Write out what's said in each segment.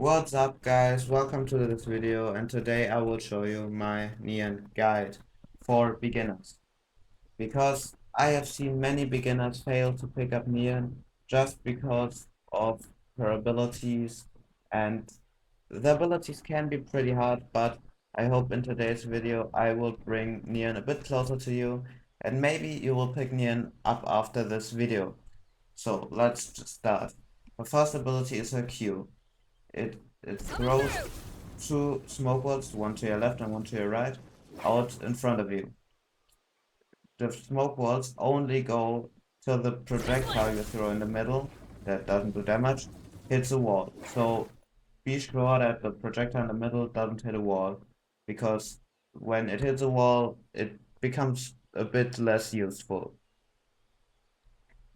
What's up guys, welcome to this video, and today I will show you my Neon guide for beginners. Because I have seen many beginners fail to pick up Neon just because of her abilities, and the abilities can be pretty hard, but I hope in today's video I will bring Neon a bit closer to you, and maybe you will pick Neon up after this video. So let's just start. Her first ability is her Q. It throws two smoke balls, one to your left and one to your right, out in front of you. The smoke balls only go till the projectile you throw in the middle, that doesn't do damage, hits a wall. So be sure that the projectile in the middle doesn't hit a wall, because when it hits a wall, it becomes a bit less useful.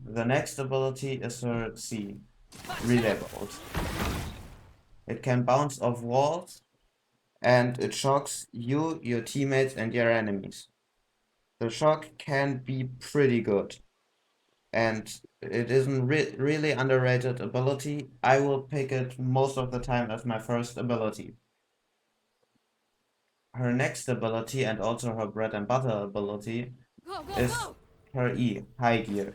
The next ability is her C, Relay Bolt. It can bounce off walls and it shocks you, your teammates, and your enemies. The shock can be pretty good, and it isn't really underrated ability. I will pick it most of the time as my first ability. Her next ability, and also her bread and butter ability, is her E, High Gear.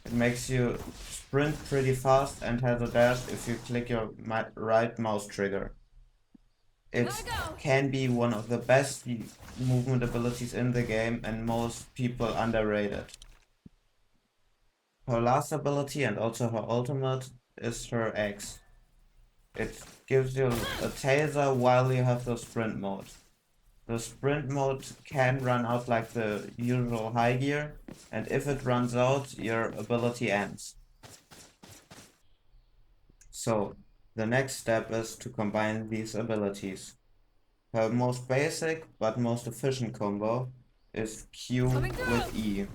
It makes you sprint pretty fast and has a dash if you click your right mouse trigger. It can be one of the best movement abilities in the game, and most people underrate it. Her last ability and also her ultimate is her X. It gives you a taser while you have the sprint mode. The sprint mode can run out like the usual high gear, and if it runs out, your ability ends. So, the next step is to combine these abilities. Her most basic but most efficient combo is Q with E.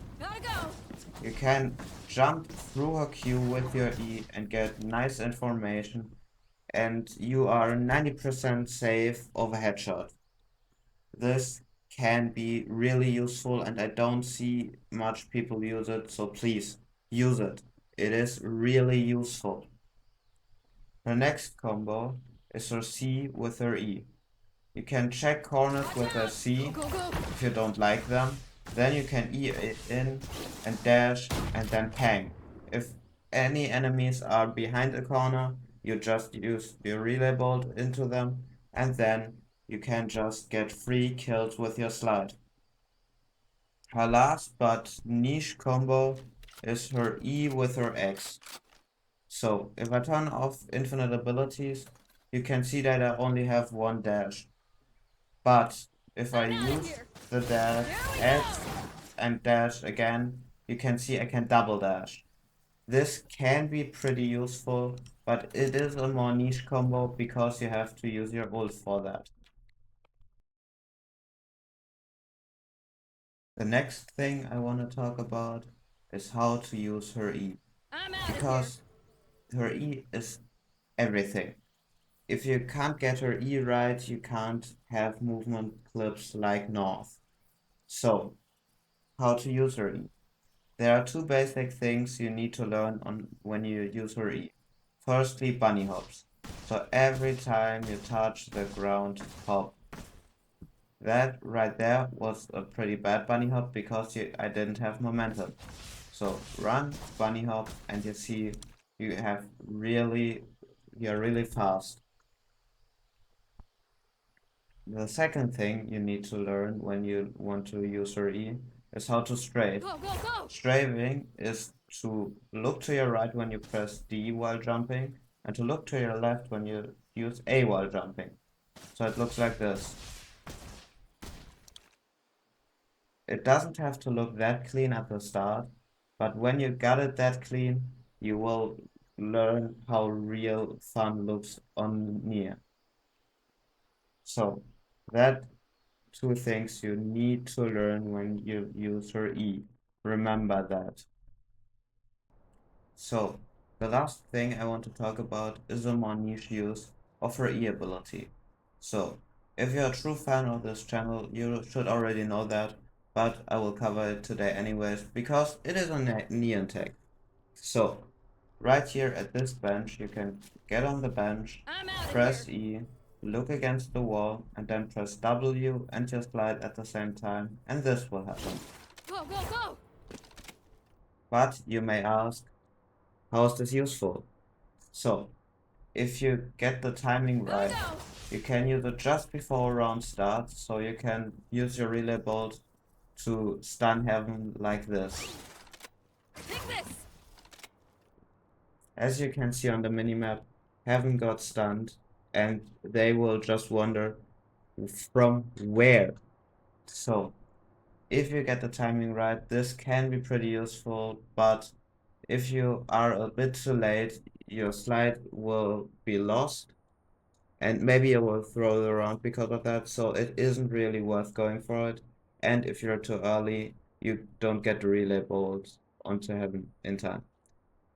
You can jump through her Q with your E and get nice information, and you are 90% safe of a headshot. This can be really useful, and I don't see much people use it, so please use it. It is really useful. Her next combo is her C with her E. You can check corners with a C if you don't like them. Then you can E it in and dash and then pang. If any enemies are behind a corner, you just use your relay bolt into them, and then you can just get free kills with your slide. Her last but niche combo is her E with her X. So if I turn off infinite abilities, you can see that I only have one dash. But if I use the dash X and dash again, you can see I can double dash. This can be pretty useful, but it is a more niche combo because you have to use your ult for that. The next thing I want to talk about is how to use her E, because her E is everything. If you can't get her E right, you can't have movement clips like North. So, how to use her E? There are two basic things you need to learn on when you use her E. Firstly, bunny hops. So every time you touch the ground, hop. That right there was a pretty bad bunny hop because I didn't have momentum. So run, bunny hop, and you see you're really fast. The second thing you need to learn when you want to use her E is how to strafe. Strafing is to look to your right when you press D while jumping, and to look to your left when you use A while jumping. So it looks like this. It doesn't have to look that clean at the start, but when you got it that clean, you will learn how real fun looks on Nier. So that two things you need to learn when you use her E. Remember that. So, the last thing I want to talk about is a more niche use of her E ability. So, if you're a true fan of this channel, you should already know that, but I will cover it today anyways, because it is a Neon tech. So, right here at this bench, you can get on the bench, press E, look against the wall, and then press W and your slide at the same time, and this will happen. Go, go, go! But you may ask, how is this useful? So, if you get the timing right, you can use it just before a round starts, so you can use your relay bolt to stun Heaven like this. Take this! As you can see on the minimap, Heaven got stunned, and they will just wonder from where. So, if you get the timing right, this can be pretty useful, but if you are a bit too late, your slide will be lost, and maybe it will throw it around because of that, so it isn't really worth going for it. And if you're too early, you don't get the relay bolt onto Heaven in time.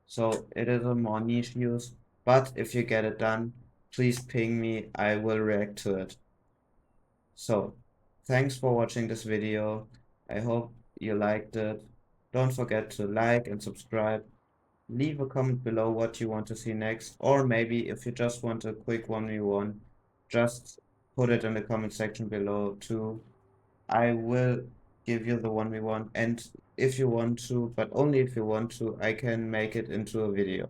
So it is a more niche use, but if you get it done, please ping me, I will react to it. So, thanks for watching this video. I hope you liked it. Don't forget to like and subscribe. Leave a comment below what you want to see next, or maybe if you just want a quick 1v1, just put it in the comment section below too. I will give you the 1v1, and if you want to, but only if you want to, I can make it into a video.